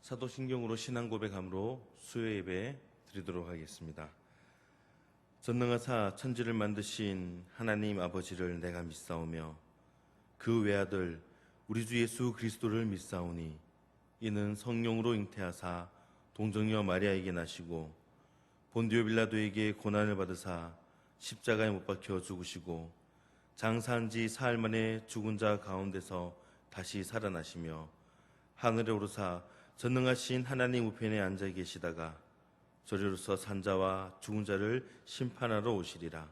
사도신경으로 신앙 고백함으로 수요 예배 드리도록 하겠습니다. 전능하사 천지를 만드신 하나님 아버지를 내가 믿사오며 그 외아들 우리 주 예수 그리스도를 믿사오니 이는 성령으로 잉태하사 동정녀 마리아에게 나시고 본디오 빌라도에게 고난을 받으사 십자가에 못 박혀 죽으시고 장사한 지 사흘 만에 죽은 자 가운데서 다시 살아나시며 하늘에 오르사 전능하신 하나님 우편에 앉아 계시다가 저리로서 산자와 죽은 자를 심판하러 오시리라.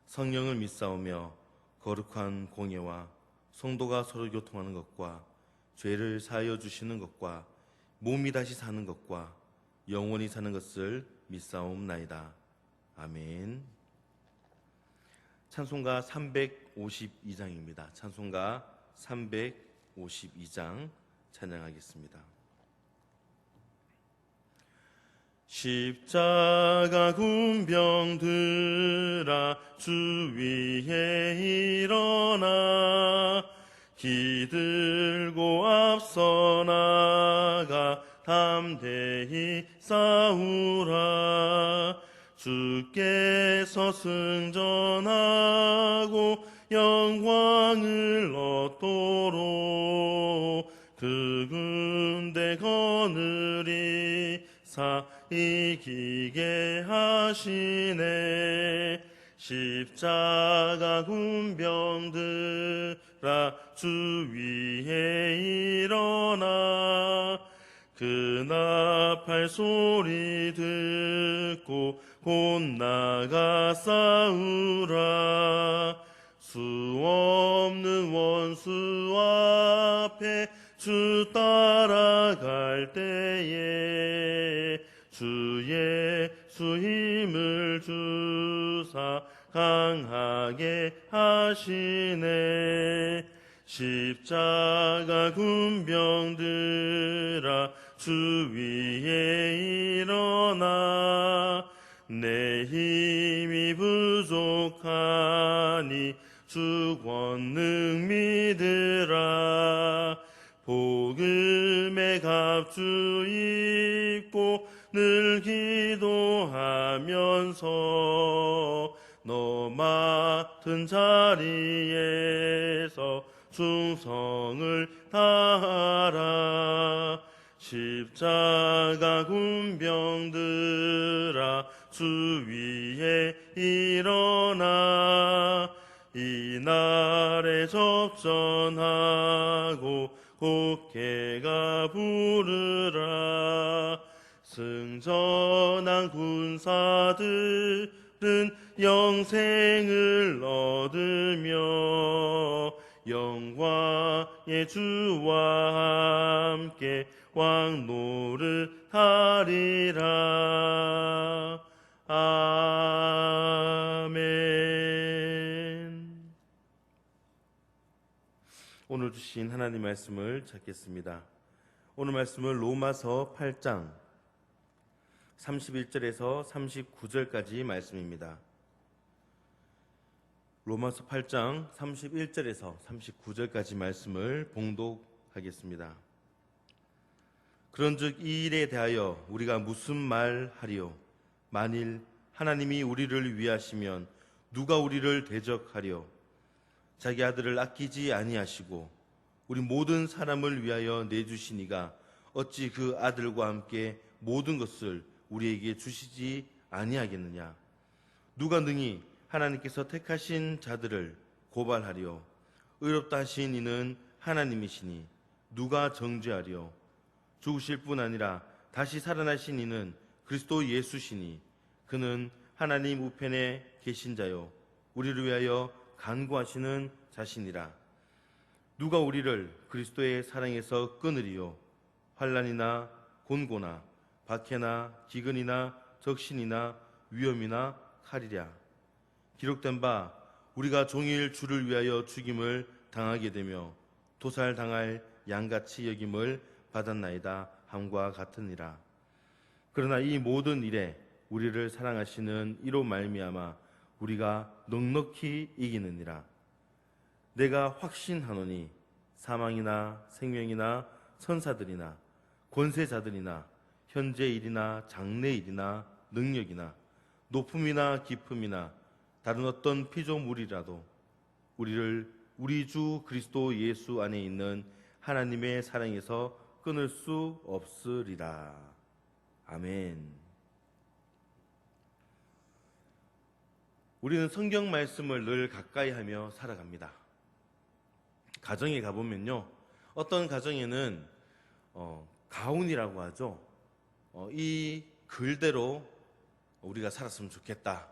성령을 믿사오며 거룩한 공예와 성도가 서로 교통하는 것과 죄를 사하여 주시는 것과 몸이 다시 사는 것과 영원히 사는 것을 믿사옵나이다. 아멘. 찬송가 352장입니다. 찬송가 352장 찬양하겠습니다. 십자가 군병들아 주 위에 일어나 기들고 앞서 나가 담대히 싸우라. 주께서 승전하고 영광을 얻도록 그 군대 거느리사 이기게 하시네. 십자가 군병들아 주 위에 일어나 그 나팔 소리 듣고 곧 나가 싸우라. 수 없는 원수 앞에 주 따라갈 때에 주 예수 힘을 주사 강하게 하시네. 십자가 군병들아 주 위에 일어나 내 힘이 부족하니 주 권능 믿으라. 복음의 갑주 입고 늘 기도하면서 너 맡은 자리에서 충성을 다하라. 십자가 군병들아 주 위에 일어나 이날에 접전하고 곡해가 부르라. 승전한 군사들은 영생을 얻으며 영광의 주와 함께 왕노릇하리라. 아멘. 오늘 주신 하나님 말씀을 찾겠습니다. 오늘 말씀은 로마서 8장 31절에서 39절까지 말씀입니다. 로마서 8장 31절에서 39절까지 말씀을 봉독하겠습니다. 그런즉 이 일에 대하여 우리가 무슨 말하리요? 만일 하나님이 우리를 위하시면 누가 우리를 대적하리요? 자기 아들을 아끼지 아니하시고 우리 모든 사람을 위하여 내주시니가 어찌 그 아들과 함께 모든 것을 우리에게 주시지 아니하겠느냐? 누가 능히 하나님께서 택하신 자들을 고발하리요? 의롭다 하신 이는 하나님이시니 누가 정죄하리요? 죽으실 뿐 아니라 다시 살아나신 이는 그리스도 예수시니 그는 하나님 우편에 계신 자요 우리를 위하여 간구하시는 자신이라. 누가 우리를 그리스도의 사랑에서 끊으리요? 환난이나 곤고나 박해나 기근이나 적신이나 위험이나 칼이랴. 기록된 바 우리가 종일 주를 위하여 죽임을 당하게 되며 도살당할 양같이 여김을 받았나이다 함과 같으니라. 그러나 이 모든 일에 우리를 사랑하시는 이로 말미암아 우리가 넉넉히 이기느니라. 내가 확신하노니 사망이나 생명이나 천사들이나 권세자들이나 현재 일이나 장래 일이나 능력이나 높음이나 깊음이나 다른 어떤 피조물이라도 우리를 우리 주 그리스도 예수 안에 있는 하나님의 사랑에서 끊을 수 없으리라. 아멘. 우리는 성경 말씀을 늘 가까이 하며 살아갑니다. 가정에 가보면요, 어떤 가정에는 가훈이라고 하죠. 이 글대로 우리가 살았으면 좋겠다.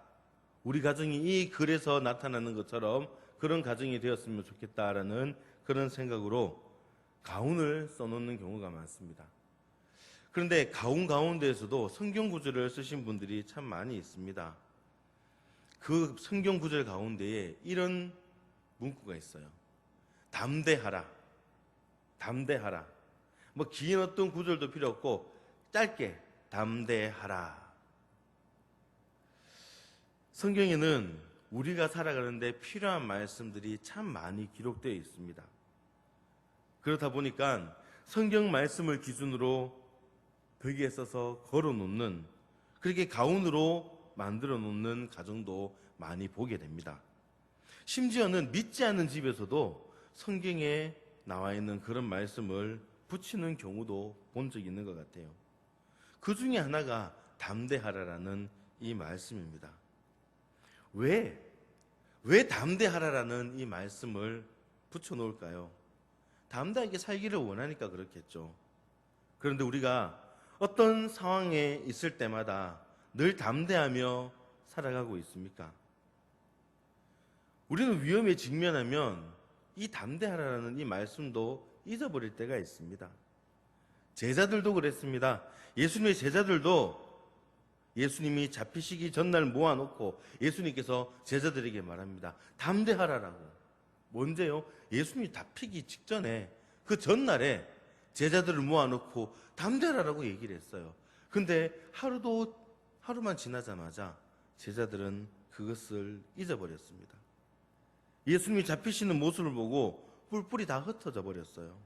우리 가정이 이 글에서 나타나는 것처럼 그런 가정이 되었으면 좋겠다라는 그런 생각으로 가훈을 써놓는 경우가 많습니다. 그런데 가훈 가운데에서도 성경 구절을 쓰신 분들이 참 많이 있습니다. 그 성경 구절 가운데에 이런 문구가 있어요. 담대하라. 담대하라. 뭐 긴 어떤 구절도 필요 없고 짧게 담대하라. 성경에는 우리가 살아가는데 필요한 말씀들이 참 많이 기록되어 있습니다. 그렇다 보니까 성경 말씀을 기준으로 벽에 써서 걸어놓는, 그렇게 가훈으로 만들어 놓는 가정도 많이 보게 됩니다. 심지어는 믿지 않는 집에서도 성경에 나와 있는 그런 말씀을 붙이는 경우도 본 적이 있는 것 같아요. 그 중에 하나가 담대하라라는 이 말씀입니다. 왜 담대하라라는 이 말씀을 붙여놓을까요? 담대하게 살기를 원하니까 그렇겠죠. 그런데 우리가 어떤 상황에 있을 때마다 늘 담대하며 살아가고 있습니까? 우리는 위험에 직면하면 이 담대하라는 이 말씀도 잊어버릴 때가 있습니다. 제자들도 그랬습니다. 예수님의 제자들도 예수님이 잡히시기 전날 모아놓고 예수님께서 제자들에게 말합니다. 담대하라라고. 뭔데요? 예수님이 잡히기 직전에 그 전날에 제자들을 모아놓고 담대하라고 얘기를 했어요. 근데 하루만 지나자마자 제자들은 그것을 잊어버렸습니다. 예수님이 잡히시는 모습을 보고 뿔뿔이 다 흩어져 버렸어요.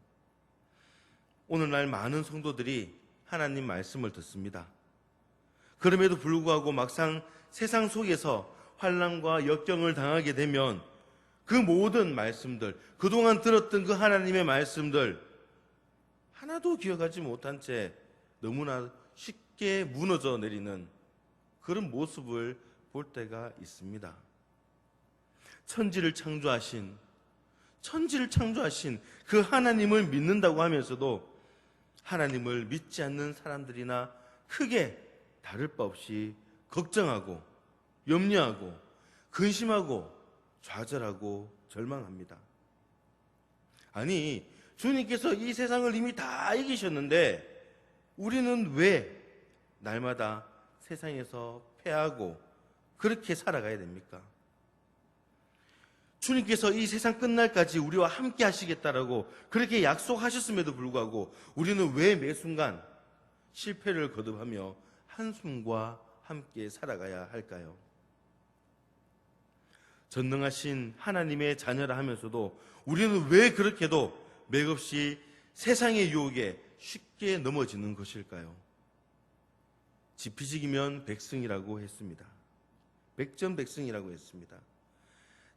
오늘날 많은 성도들이 하나님 말씀을 듣습니다. 그럼에도 불구하고 막상 세상 속에서 환난과 역경을 당하게 되면 그 모든 말씀들, 그동안 들었던 그 하나님의 말씀들 하나도 기억하지 못한 채 너무나 쉽게 무너져 내리는 그런 모습을 볼 때가 있습니다. 천지를 창조하신 그 하나님을 믿는다고 하면서도 하나님을 믿지 않는 사람들이나 크게 다를 바 없이 걱정하고 염려하고 근심하고 좌절하고 절망합니다. 아니, 주님께서 이 세상을 이미 다 이기셨는데 우리는 왜 날마다 세상에서 패하고 그렇게 살아가야 됩니까? 주님께서 이 세상 끝날까지 우리와 함께 하시겠다라고 그렇게 약속하셨음에도 불구하고 우리는 왜 매 순간 실패를 거듭하며 한숨과 함께 살아가야 할까요? 전능하신 하나님의 자녀라 하면서도 우리는 왜 그렇게도 맥없이 세상의 유혹에 쉽게 넘어지는 것일까요? 지피지기면 백승이라고 했습니다. 백전백승이라고 했습니다.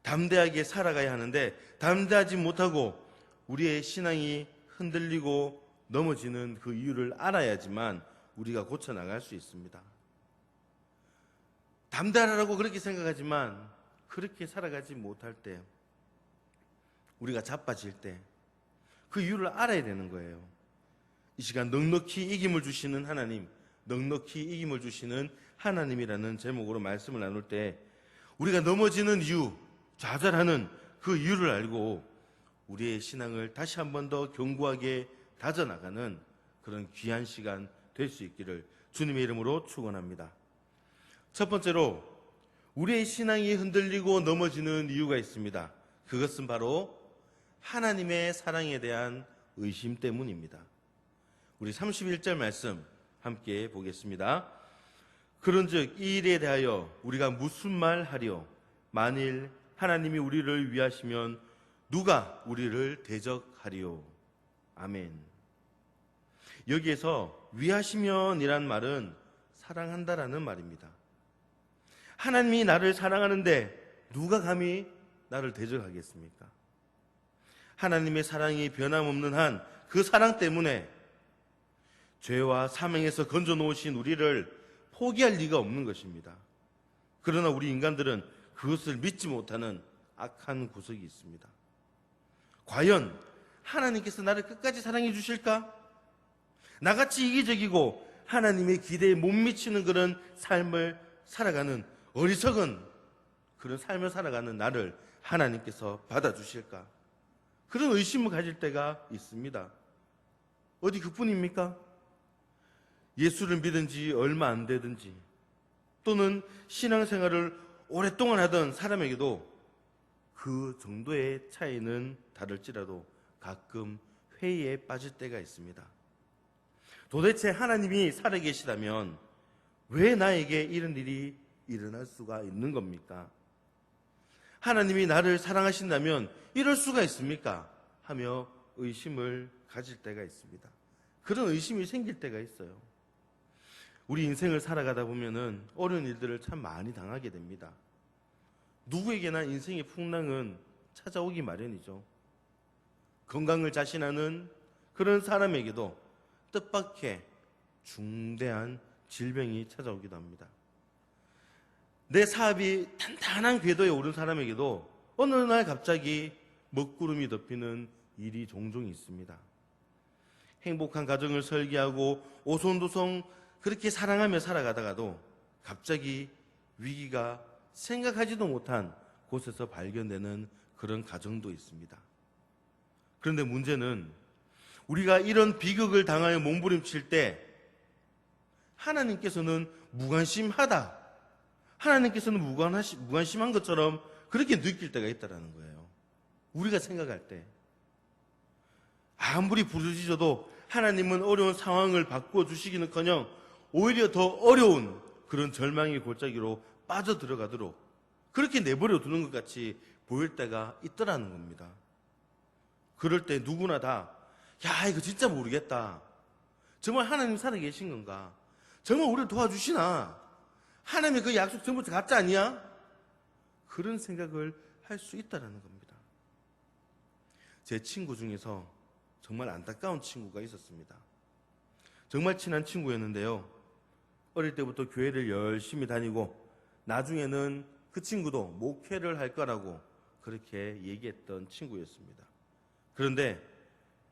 담대하게 살아가야 하는데 담대하지 못하고 우리의 신앙이 흔들리고 넘어지는 그 이유를 알아야지만 우리가 고쳐나갈 수 있습니다. 담대하라고 그렇게 생각하지만 그렇게 살아가지 못할 때, 우리가 자빠질 때 그 이유를 알아야 되는 거예요. 이 시간 넉넉히 이김을 주시는 하나님, 넉넉히 이김을 주시는 하나님이라는 제목으로 말씀을 나눌 때 우리가 넘어지는 이유, 좌절하는 그 이유를 알고 우리의 신앙을 다시 한 번 더 견고하게 다져나가는 그런 귀한 시간 될 수 있기를 주님의 이름으로 축원합니다. 첫 번째로 우리의 신앙이 흔들리고 넘어지는 이유가 있습니다. 그것은 바로 하나님의 사랑에 대한 의심 때문입니다. 우리 31절 말씀 함께 보겠습니다. 그런즉 이 일에 대하여 우리가 무슨 말 하리요? 만일 하나님이 우리를 위하시면 누가 우리를 대적하리요? 아멘. 여기에서 위하시면이란 말은 사랑한다라는 말입니다. 하나님이 나를 사랑하는데 누가 감히 나를 대적하겠습니까? 하나님의 사랑이 변함없는 한 그 사랑 때문에 죄와 사망에서 건져 놓으신 우리를 포기할 리가 없는 것입니다. 그러나 우리 인간들은 그것을 믿지 못하는 악한 구석이 있습니다. 과연 하나님께서 나를 끝까지 사랑해 주실까? 나같이 이기적이고 하나님의 기대에 못 미치는 그런 삶을 살아가는 어리석은 그런 삶을 살아가는 나를 하나님께서 받아주실까? 그런 의심을 가질 때가 있습니다. 어디 그뿐입니까? 예수를 믿은 지 얼마 안 되든지 또는 신앙생활을 오랫동안 하던 사람에게도 그 정도의 차이는 다를지라도 가끔 회의에 빠질 때가 있습니다. 도대체 하나님이 살아계시다면 왜 나에게 이런 일이 일어날 수가 있는 겁니까? 하나님이 나를 사랑하신다면 이럴 수가 있습니까? 하며 의심을 가질 때가 있습니다. 그런 의심이 생길 때가 있어요. 우리 인생을 살아가다 보면은 어려운 일들을 참 많이 당하게 됩니다. 누구에게나 인생의 풍랑은 찾아오기 마련이죠. 건강을 자신하는 그런 사람에게도 뜻밖의 중대한 질병이 찾아오기도 합니다. 내 사업이 탄탄한 궤도에 오른 사람에게도 어느 날 갑자기 먹구름이 덮이는 일이 종종 있습니다. 행복한 가정을 설계하고 오손도손 그렇게 사랑하며 살아가다가도 갑자기 위기가 생각하지도 못한 곳에서 발견되는 그런 가정도 있습니다. 그런데 문제는 우리가 이런 비극을 당하여 몸부림칠 때 하나님께서는 무관심하다, 하나님께서는 무관심한 것처럼 그렇게 느낄 때가 있다는 거예요. 우리가 생각할 때 아무리 부르짖어도 하나님은 어려운 상황을 바꿔주시기는커녕 오히려 더 어려운 그런 절망의 골짜기로 빠져들어가도록 그렇게 내버려 두는 것 같이 보일 때가 있더라는 겁니다. 그럴 때 누구나 다 야, 이거 진짜 모르겠다. 정말 하나님 살아계신 건가? 정말 우리를 도와주시나? 하나님의 그 약속 전부 다 가짜 아니야? 그런 생각을 할 수 있다는 겁니다. 제 친구 중에서 정말 안타까운 친구가 있었습니다. 정말 친한 친구였는데요. 어릴 때부터 교회를 열심히 다니고 나중에는 그 친구도 목회를 할 거라고 그렇게 얘기했던 친구였습니다. 그런데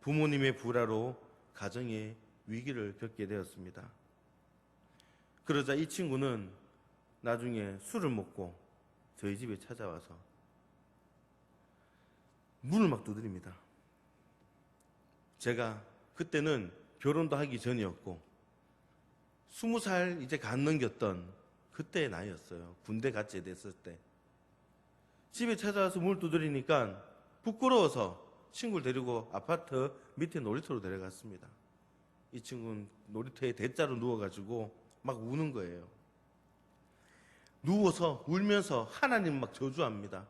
부모님의 불화로 가정에 위기를 겪게 되었습니다. 그러자 이 친구는 나중에 술을 먹고 저희 집에 찾아와서 문을 막 두드립니다. 제가 그때는 결혼도 하기 전이었고 20살 이제 갓 넘겼던 그때의 나이였어요. 군대 같이 됐을 때. 집에 찾아와서 문을 두드리니까 부끄러워서 친구를 데리고 아파트 밑에 놀이터로 데려갔습니다. 이 친구는 놀이터에 대자로 누워가지고 막 우는 거예요. 누워서 울면서 하나님 막 저주합니다.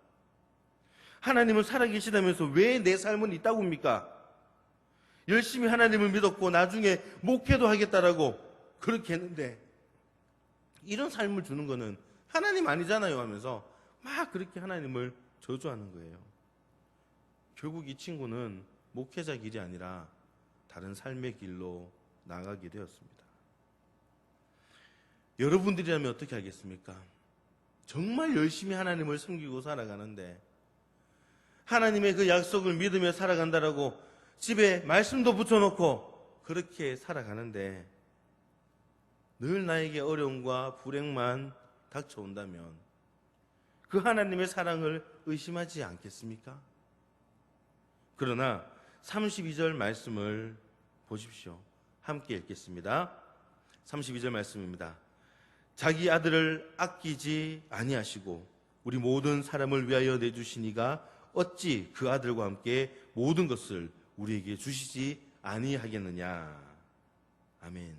하나님은 살아계시다면서 왜 내 삶은 있다고 합니까? 열심히 하나님을 믿었고 나중에 목회도 하겠다라고 그렇게 했는데 이런 삶을 주는 거는 하나님 아니잖아요 하면서 막 그렇게 하나님을 저주하는 거예요. 결국 이 친구는 목회자 길이 아니라 다른 삶의 길로 나가게 되었습니다. 여러분들이라면 어떻게 하겠습니까? 정말 열심히 하나님을 섬기고 살아가는데 하나님의 그 약속을 믿으며 살아간다라고 집에 말씀도 붙여놓고 그렇게 살아가는데 늘 나에게 어려움과 불행만 닥쳐온다면 그 하나님의 사랑을 의심하지 않겠습니까? 그러나 32절 말씀을 보십시오. 함께 읽겠습니다. 32절 말씀입니다. 자기 아들을 아끼지 아니하시고 우리 모든 사람을 위하여 내주시니가 어찌 그 아들과 함께 모든 것을 우리에게 주시지 아니하겠느냐. 아멘.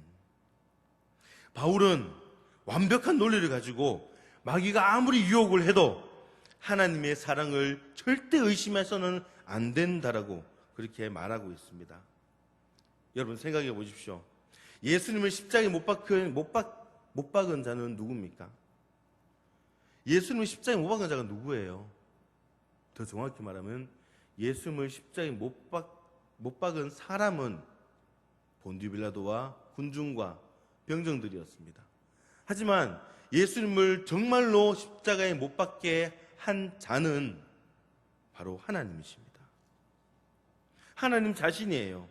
바울은 완벽한 논리를 가지고 마귀가 아무리 유혹을 해도 하나님의 사랑을 절대 의심해서는 안 된다라고 그렇게 말하고 있습니다. 여러분 생각해 보십시오. 예수님을 십자가에 못 박은 자는 누굽니까? 예수님을 십자가에 못 박은 자가 누구예요? 더 정확히 말하면 예수님을 십자가에 못 박은 사람은 본디오 빌라도와 군중과 병정들이었습니다. 하지만 예수님을 정말로 십자가에 못 박게 한 자는 바로 하나님이십니다. 하나님 자신이에요.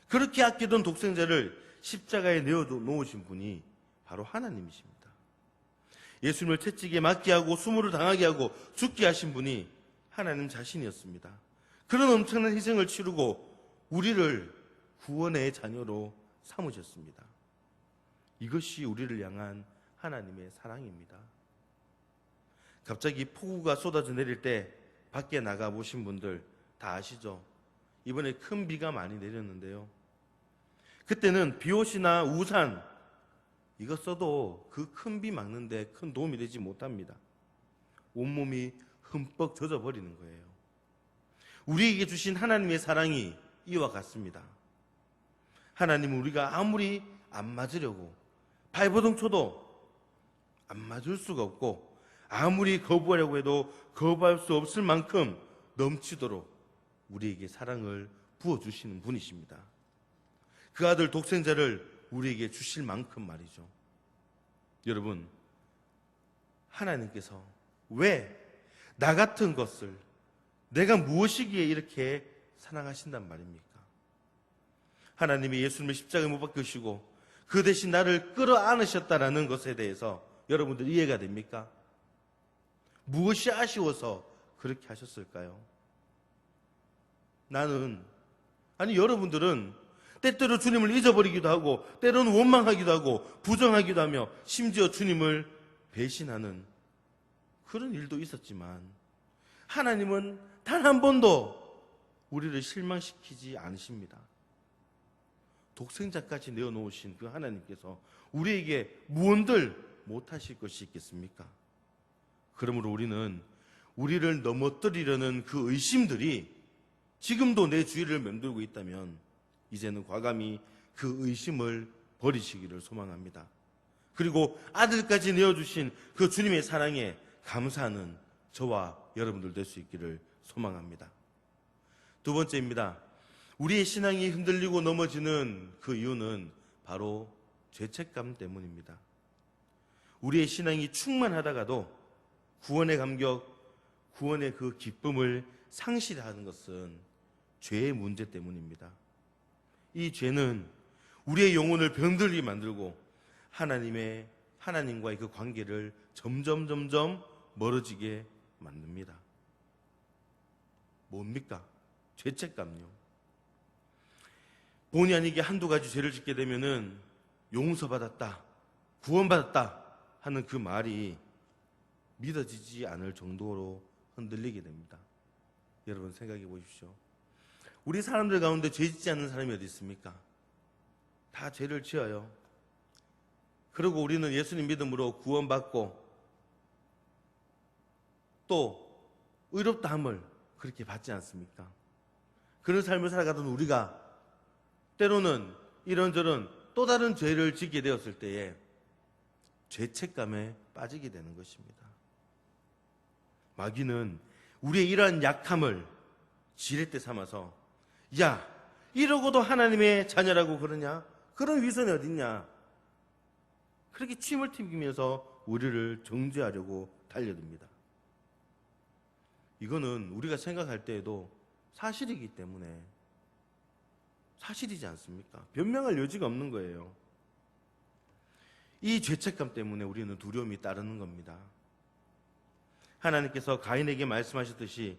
그렇게 아끼던 독생자를 십자가에 내어 놓으신 분이 바로 하나님이십니다. 예수님을 채찍에 맞게 하고 수모를 당하게 하고 죽게 하신 분이 하나님 자신이었습니다. 그런 엄청난 희생을 치르고 우리를 구원의 자녀로 삼으셨습니다. 이것이 우리를 향한 하나님의 사랑입니다. 갑자기 폭우가 쏟아져 내릴 때 밖에 나가보신 분들 다 아시죠? 이번에 큰 비가 많이 내렸는데요. 그때는 비옷이나 우산 이거 써도 그 큰 비 막는데 큰 도움이 되지 못합니다. 온몸이 흠뻑 젖어버리는 거예요. 우리에게 주신 하나님의 사랑이 이와 같습니다. 하나님은 우리가 아무리 안 맞으려고 발버둥 쳐도 안 맞을 수가 없고 아무리 거부하려고 해도 거부할 수 없을 만큼 넘치도록 우리에게 사랑을 부어주시는 분이십니다. 그 아들 독생자를 우리에게 주실 만큼 말이죠. 여러분, 하나님께서 왜 나 같은 것을 내가 무엇이기에 이렇게 사랑하신단 말입니까? 하나님이 예수님을 십자가에 못 박으시고 그 대신 나를 끌어안으셨다라는 것에 대해서 여러분들 이해가 됩니까? 무엇이 아쉬워서 그렇게 하셨을까요? 여러분들은 때때로 주님을 잊어버리기도 하고 때로는 원망하기도 하고 부정하기도 하며 심지어 주님을 배신하는 그런 일도 있었지만 하나님은 단 한 번도 우리를 실망시키지 않으십니다. 독생자까지 내어놓으신 그 하나님께서 우리에게 무언들 못하실 것이 있겠습니까? 그러므로 우리는 우리를 넘어뜨리려는 그 의심들이 지금도 내 주위를 맴돌고 있다면 이제는 과감히 그 의심을 버리시기를 소망합니다. 그리고 아들까지 내어주신 그 주님의 사랑에 감사하는 저와 여러분들 될 수 있기를 소망합니다. 두 번째입니다. 우리의 신앙이 흔들리고 넘어지는 그 이유는 바로 죄책감 때문입니다. 우리의 신앙이 충만하다가도 구원의 감격, 구원의 그 기쁨을 상실하는 것은 죄의 문제 때문입니다. 이 죄는 우리의 영혼을 병들게 만들고 하나님과의 그 관계를 점점 멀어지게 만듭니다. 뭡니까? 죄책감요. 본의 아니게 한두 가지 죄를 짓게 되면은 용서받았다, 구원받았다 하는 그 말이 믿어지지 않을 정도로 흔들리게 됩니다. 여러분 생각해 보십시오. 우리 사람들 가운데 죄 짓지 않는 사람이 어디 있습니까? 다 죄를 지어요. 그리고 우리는 예수님 믿음으로 구원받고 또 의롭다함을 그렇게 받지 않습니까? 그런 삶을 살아가던 우리가 때로는 이런저런 또 다른 죄를 짓게 되었을 때에 죄책감에 빠지게 되는 것입니다. 마귀는 우리의 이러한 약함을 지렛대 삼아서 야, 이러고도 하나님의 자녀라고 그러냐? 그런 위선이 어딨냐? 그렇게 침을 튀기면서 우리를 정죄하려고 달려듭니다. 이거는 우리가 생각할 때에도 사실이기 때문에 사실이지 않습니까? 변명할 여지가 없는 거예요. 이 죄책감 때문에 우리는 두려움이 따르는 겁니다. 하나님께서 가인에게 말씀하셨듯이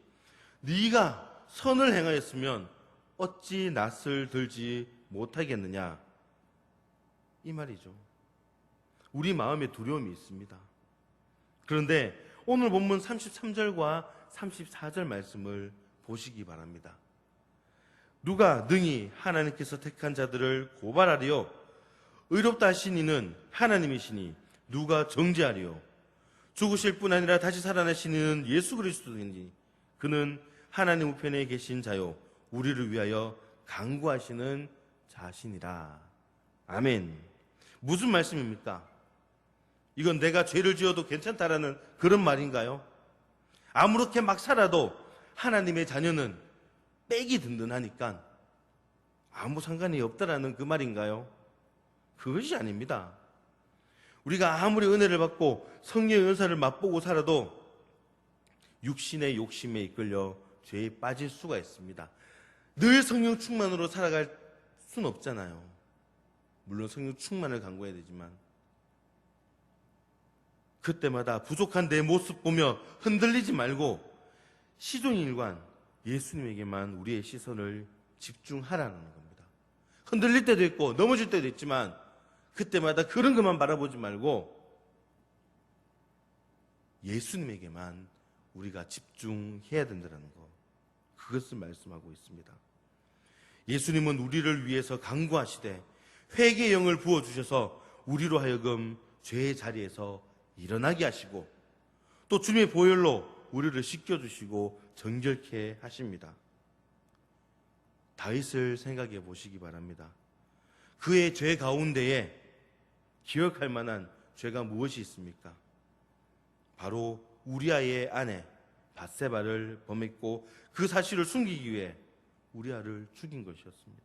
네가 선을 행하였으면 어찌 낯을 들지 못하겠느냐, 이 말이죠. 우리 마음에 두려움이 있습니다. 그런데 오늘 본문 33절과 34절 말씀을 보시기 바랍니다. 누가 능히 하나님께서 택한 자들을 고발하리요? 의롭다 하신 이는 하나님이시니 누가 정죄하리요? 죽으실 뿐 아니라 다시 살아나신 이는 예수 그리스도이니 그는 하나님 우편에 계신 자요 우리를 위하여 강구하시는 자신이라. 아멘. 무슨 말씀입니까? 이건 내가 죄를 지어도 괜찮다라는 그런 말인가요? 아무렇게 막 살아도 하나님의 자녀는 빽이 든든하니까 아무 상관이 없다라는 그 말인가요? 그것이 아닙니다. 우리가 아무리 은혜를 받고 성령의 은사를 맛보고 살아도 육신의 욕심에 이끌려 죄에 빠질 수가 있습니다. 늘 성령 충만으로 살아갈 수는 없잖아요. 물론 성령 충만을 간구해야 되지만 그때마다 부족한 내 모습 보며 흔들리지 말고 시종일관 예수님에게만 우리의 시선을 집중하라는 겁니다. 흔들릴 때도 있고 넘어질 때도 있지만 그때마다 그런 것만 바라보지 말고 예수님에게만 우리가 집중해야 된다는 거, 그것을 말씀하고 있습니다. 예수님은 우리를 위해서 간구하시되 회개의 영을 부어주셔서 우리로 하여금 죄의 자리에서 일어나게 하시고 또 주님의 보혈로 우리를 씻겨주시고 정결케 하십니다. 다윗을 생각해 보시기 바랍니다. 그의 죄 가운데에 기억할 만한 죄가 무엇이 있습니까? 바로 우리아의 아내 밧세바를 범했고 그 사실을 숨기기 위해 우리아를 죽인 것이었습니다.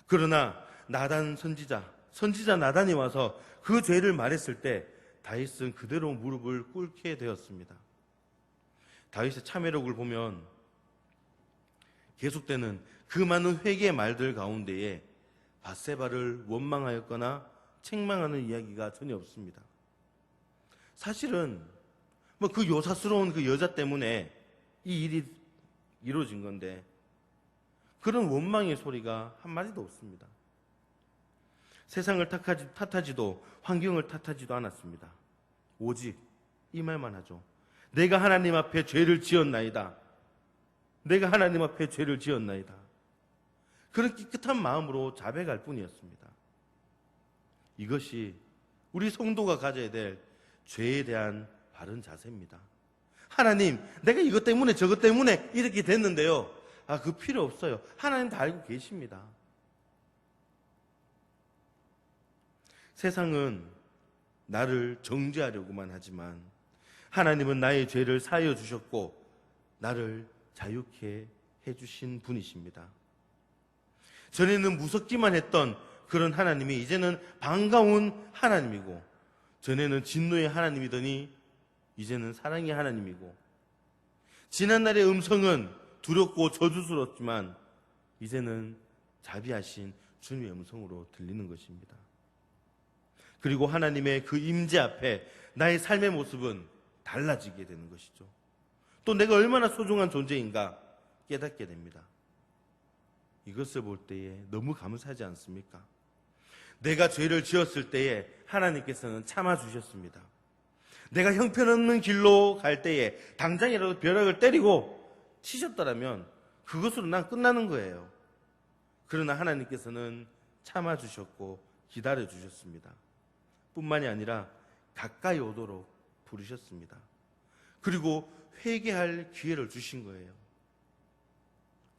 그러나 나단 선지자 나단이 와서 그 죄를 말했을 때 다윗은 그대로 무릎을 꿇게 되었습니다. 다윗의 참회록을 보면 계속되는 그 많은 회개의 말들 가운데에 밧세바를 원망하였거나 책망하는 이야기가 전혀 없습니다. 사실은 그 요사스러운 그 여자 때문에 이 일이 이루어진 건데 그런 원망의 소리가 한마디도 없습니다. 세상을 탓하지도 환경을 탓하지도 않았습니다. 오직 이 말만 하죠. 내가 하나님 앞에 죄를 지었나이다. 내가 하나님 앞에 죄를 지었나이다. 그런 깨끗한 마음으로 자백할 뿐이었습니다. 이것이 우리 성도가 가져야 될 죄에 대한 바른 자세입니다. 하나님, 내가 이것 때문에 저것 때문에 이렇게 됐는데요. 그 필요 없어요. 하나님 다 알고 계십니다. 세상은 나를 정죄하려고만 하지만 하나님은 나의 죄를 사하여 주셨고 나를 자유케 해주신 분이십니다. 전에는 무섭기만 했던 그런 하나님이 이제는 반가운 하나님이고 전에는 진노의 하나님이더니 이제는 사랑의 하나님이고 지난날의 음성은 두렵고 저주스럽지만 이제는 자비하신 주님의 음성으로 들리는 것입니다. 그리고 하나님의 그 임재 앞에 나의 삶의 모습은 달라지게 되는 것이죠. 또 내가 얼마나 소중한 존재인가 깨닫게 됩니다. 이것을 볼 때에 너무 감사하지 않습니까? 내가 죄를 지었을 때에 하나님께서는 참아주셨습니다. 내가 형편없는 길로 갈 때에 당장이라도 벼락을 때리고 치셨더라면 그것으로 난 끝나는 거예요. 그러나 하나님께서는 참아주셨고 기다려주셨습니다. 뿐만이 아니라 가까이 오도록 부르셨습니다. 그리고 회개할 기회를 주신 거예요.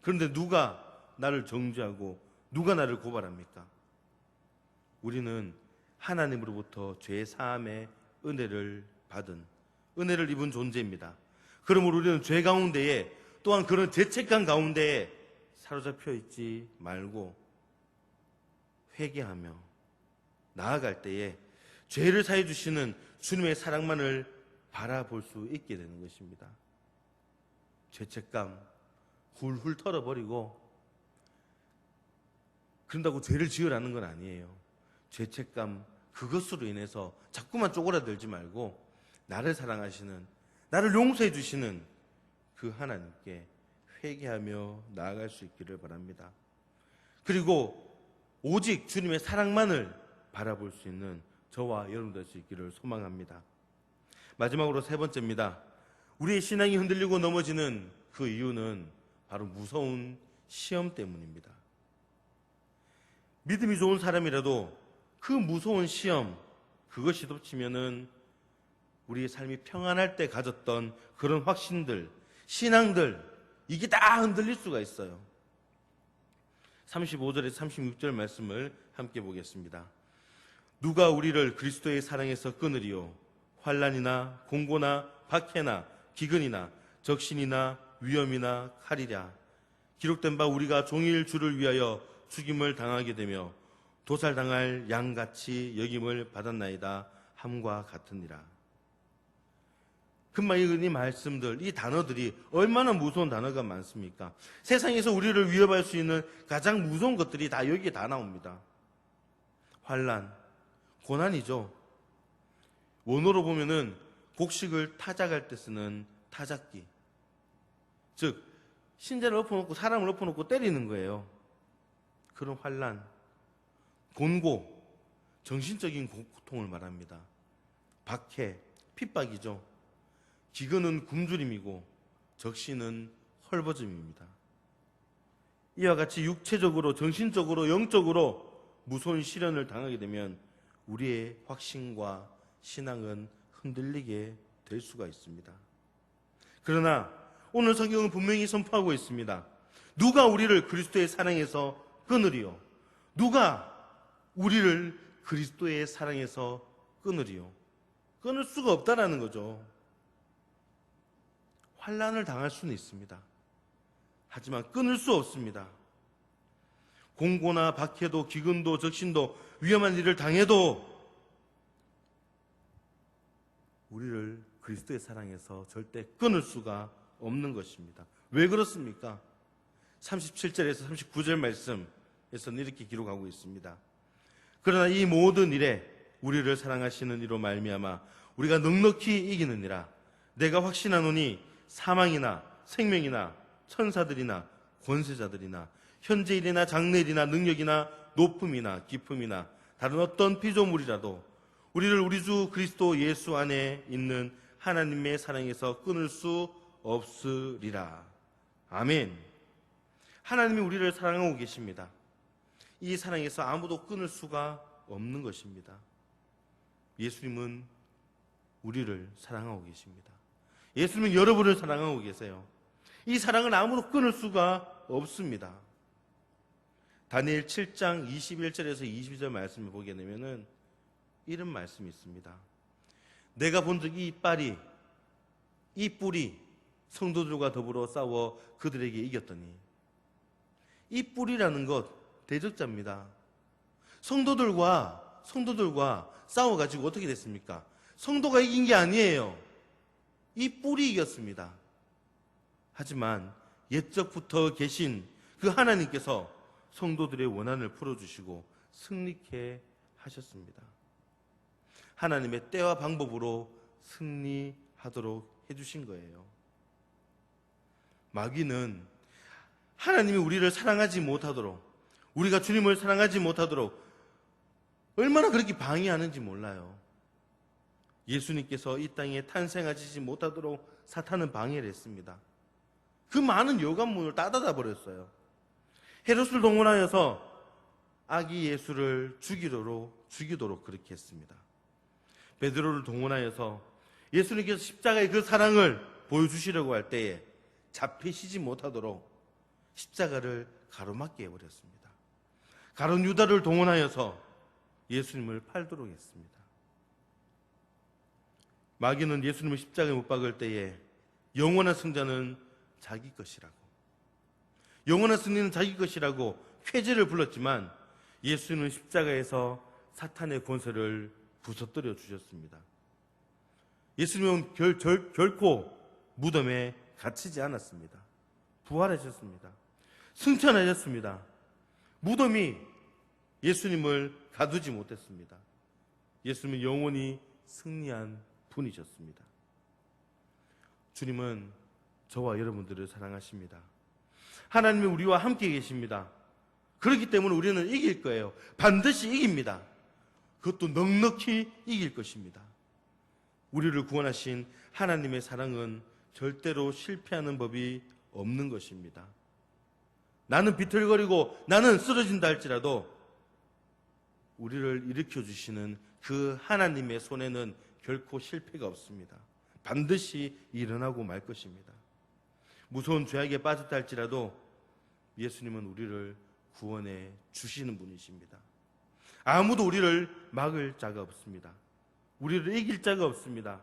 그런데 누가 나를 정죄하고 누가 나를 고발합니까? 우리는 하나님으로부터 죄 사함의 은혜를 입은 존재입니다. 그러므로 우리는 죄 가운데에 또한 그런 죄책감 가운데에 사로잡혀 있지 말고 회개하며 나아갈 때에 죄를 사해 주시는 주님의 사랑만을 바라볼 수 있게 되는 것입니다. 죄책감 훌훌 털어버리고 그런다고 죄를 지으라는 건 아니에요. 죄책감 그것으로 인해서 자꾸만 쪼그라들지 말고 나를 사랑하시는, 나를 용서해 주시는 그 하나님께 회개하며 나아갈 수 있기를 바랍니다. 그리고 오직 주님의 사랑만을 바라볼 수 있는 저와 여러분 될 수 있기를 소망합니다. 마지막으로 세 번째입니다. 우리의 신앙이 흔들리고 넘어지는 그 이유는 바로 무서운 시험 때문입니다. 믿음이 좋은 사람이라도 그 무서운 시험, 그것이 덮치면은 우리의 삶이 평안할 때 가졌던 그런 확신들, 신앙들, 이게 다 흔들릴 수가 있어요. 35절에서 36절 말씀을 함께 보겠습니다. 누가 우리를 그리스도의 사랑에서 끊으리요? 환난이나 공고나 박해나 기근이나 적신이나 위험이나 칼이랴. 기록된 바 우리가 종일 주를 위하여 죽임을 당하게 되며 도살당할 양같이 여김을 받았나이다 함과 같으니라. 금방 읽은 이 말씀들, 이 단어들이 얼마나 무서운 단어가 많습니까? 세상에서 우리를 위협할 수 있는 가장 무서운 것들이 다 여기에 다 나옵니다. 환난, 고난이죠. 원어로 보면은 곡식을 타작할 때 쓰는 타작기, 즉 신자를 엎어놓고 사람을 엎어놓고 때리는 거예요. 그런 환난, 곤고, 정신적인 고통을 말합니다. 박해, 핍박이죠. 기근은 굶주림이고 적신은 헐벗음입니다. 이와 같이 육체적으로, 정신적으로, 영적으로 무서운 시련을 당하게 되면 우리의 확신과 신앙은 흔들리게 될 수가 있습니다. 그러나 오늘 성경은 분명히 선포하고 있습니다. 누가 우리를 그리스도의 사랑에서 끊으리요? 누가 우리를 그리스도의 사랑에서 끊으리요? 끊을 수가 없다라는 거죠. 환난을 당할 수는 있습니다. 하지만 끊을 수 없습니다. 공고나 박해도 기근도 적신도 위험한 일을 당해도 우리를 그리스도의 사랑에서 절대 끊을 수가 없는 것입니다. 왜 그렇습니까? 37절에서 39절 말씀에서는 이렇게 기록하고 있습니다. 그러나 이 모든 일에 우리를 사랑하시는 이로 말미암아 우리가 넉넉히 이기느니라. 내가 확신하노니 사망이나 생명이나 천사들이나 권세자들이나 현재일이나 장래일이나 능력이나 높음이나 깊음이나 다른 어떤 피조물이라도 우리를 우리 주 그리스도 예수 안에 있는 하나님의 사랑에서 끊을 수 없으리라. 아멘. 하나님이 우리를 사랑하고 계십니다. 이 사랑에서 아무도 끊을 수가 없는 것입니다. 예수님은 우리를 사랑하고 계십니다. 예수님은 여러분을 사랑하고 계세요. 이 사랑을 아무도 끊을 수가 없습니다. 다니엘 7장 21절에서 22절 말씀을 보게 되면은 이런 말씀이 있습니다. 내가 본 적 이 빨이, 이 뿔이 성도들과 더불어 싸워 그들에게 이겼더니. 이 뿔이라는 것 대적자입니다. 성도들과 싸워가지고 어떻게 됐습니까? 성도가 이긴 게 아니에요. 이 뿔이 이겼습니다. 하지만 옛적부터 계신 그 하나님께서 성도들의 원한을 풀어주시고 승리케 하셨습니다. 하나님의 때와 방법으로 승리하도록 해주신 거예요. 마귀는 하나님이 우리를 사랑하지 못하도록, 우리가 주님을 사랑하지 못하도록 얼마나 그렇게 방해하는지 몰라요. 예수님께서 이 땅에 탄생하시지 못하도록 사탄은 방해를 했습니다. 그 많은 요관문을 닫아다 버렸어요. 헤롯을 동원하여서 아기 예수를 죽이도록 그렇게 했습니다. 베드로를 동원하여서 예수님께서 십자가의 그 사랑을 보여주시려고 할 때에 잡히시지 못하도록 십자가를 가로막게 해버렸습니다. 가룟 유다를 동원하여서 예수님을 팔도록 했습니다. 마귀는 예수님을 십자가에 못 박을 때에 영원한 승자는 자기 것이라고, 영원한 승리는 자기 것이라고 쾌재를 불렀지만 예수는 십자가에서 사탄의 권세를 부서뜨려 주셨습니다. 예수님은 결코 무덤에 갇히지 않았습니다. 부활하셨습니다. 승천하셨습니다. 무덤이 예수님을 가두지 못했습니다. 예수님은 영원히 승리한 분이셨습니다. 주님은 저와 여러분들을 사랑하십니다. 하나님이 우리와 함께 계십니다. 그렇기 때문에 우리는 이길 거예요. 반드시 이깁니다. 그것도 넉넉히 이길 것입니다. 우리를 구원하신 하나님의 사랑은 절대로 실패하는 법이 없는 것입니다. 나는 비틀거리고 나는 쓰러진다 할지라도 우리를 일으켜 주시는 그 하나님의 손에는 결코 실패가 없습니다. 반드시 일어나고 말 것입니다. 무서운 죄악에 빠졌다 할지라도 예수님은 우리를 구원해 주시는 분이십니다. 아무도 우리를 막을 자가 없습니다. 우리를 이길 자가 없습니다.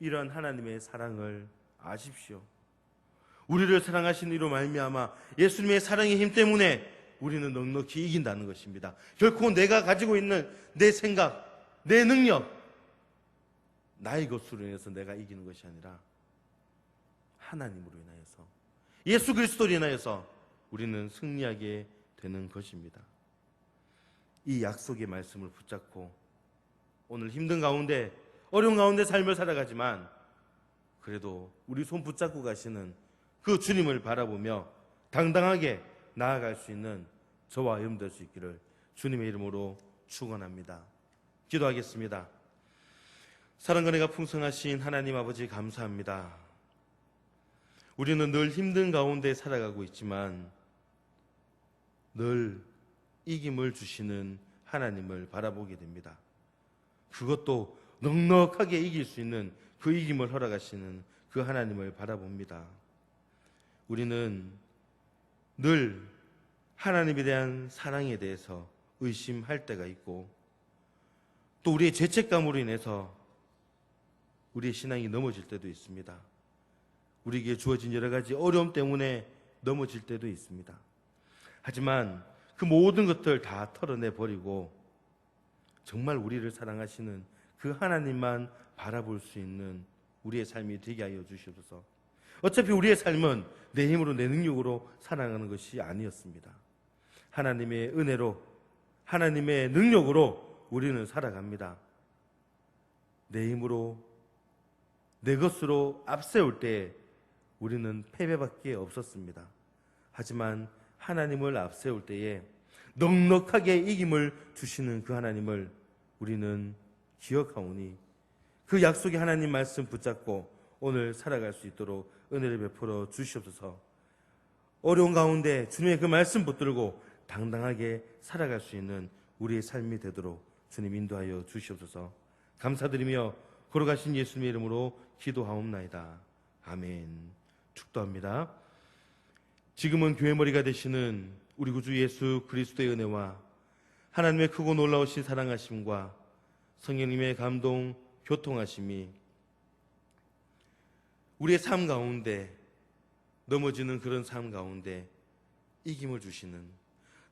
이런 하나님의 사랑을 아십시오. 우리를 사랑하신 이로 말미암아 예수님의 사랑의 힘 때문에 우리는 넉넉히 이긴다는 것입니다. 결코 내가 가지고 있는 내 생각, 내 능력, 나의 것으로 인해서 내가 이기는 것이 아니라 하나님으로 인하여서, 예수 그리스도로 인하여서 우리는 승리하게 되는 것입니다. 이 약속의 말씀을 붙잡고 오늘 힘든 가운데, 어려운 가운데 삶을 살아가지만 그래도 우리 손 붙잡고 가시는 그 주님을 바라보며 당당하게 나아갈 수 있는 저와 여러분들 될 수 있기를 주님의 이름으로 축원합니다. 기도하겠습니다. 사랑과 은혜가 풍성하신 하나님 아버지, 감사합니다. 우리는 늘 힘든 가운데 살아가고 있지만 늘 이김을 주시는 하나님을 바라보게 됩니다. 그것도 넉넉하게 이길 수 있는 그 이김을 허락하시는 그 하나님을 바라봅니다. 우리는 늘 하나님에 대한 사랑에 대해서 의심할 때가 있고, 또 우리의 죄책감으로 인해서 우리의 신앙이 넘어질 때도 있습니다. 우리에게 주어진 여러 가지 어려움 때문에 넘어질 때도 있습니다. 하지만 그 모든 것들 다 털어내버리고 정말 우리를 사랑하시는 그 하나님만 바라볼 수 있는 우리의 삶이 되게 하여 주시옵소서. 어차피 우리의 삶은 내 힘으로, 내 능력으로 살아가는 것이 아니었습니다. 하나님의 은혜로, 하나님의 능력으로 우리는 살아갑니다. 내 힘으로, 내 것으로 앞세울 때 우리는 패배밖에 없었습니다. 하지만 하나님을 앞세울 때에 넉넉하게 이김을 주시는 그 하나님을 우리는 기억하오니 그 약속의 하나님 말씀 붙잡고 오늘 살아갈 수 있도록 은혜를 베풀어 주시옵소서. 어려운 가운데 주님의 그 말씀 붙들고 당당하게 살아갈 수 있는 우리의 삶이 되도록 주님 인도하여 주시옵소서. 감사드리며 걸어가신 예수님의 이름으로 기도하옵나이다. 아멘. 축도합니다. 지금은 교회 머리가 되시는 우리 구주 예수 그리스도의 은혜와 하나님의 크고 놀라우신 사랑하심과 성령님의 감동, 교통하심이 우리의 삶 가운데, 넘어지는 그런 삶 가운데 이김을 주시는,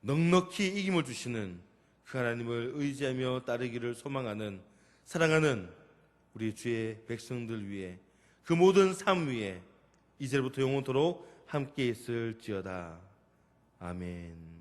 넉넉히 이김을 주시는 그 하나님을 의지하며 따르기를 소망하는, 사랑하는 우리 주의 백성들 위해, 그 모든 삶 위에 이제부터 영원토록 함께 있을지어다. 아멘.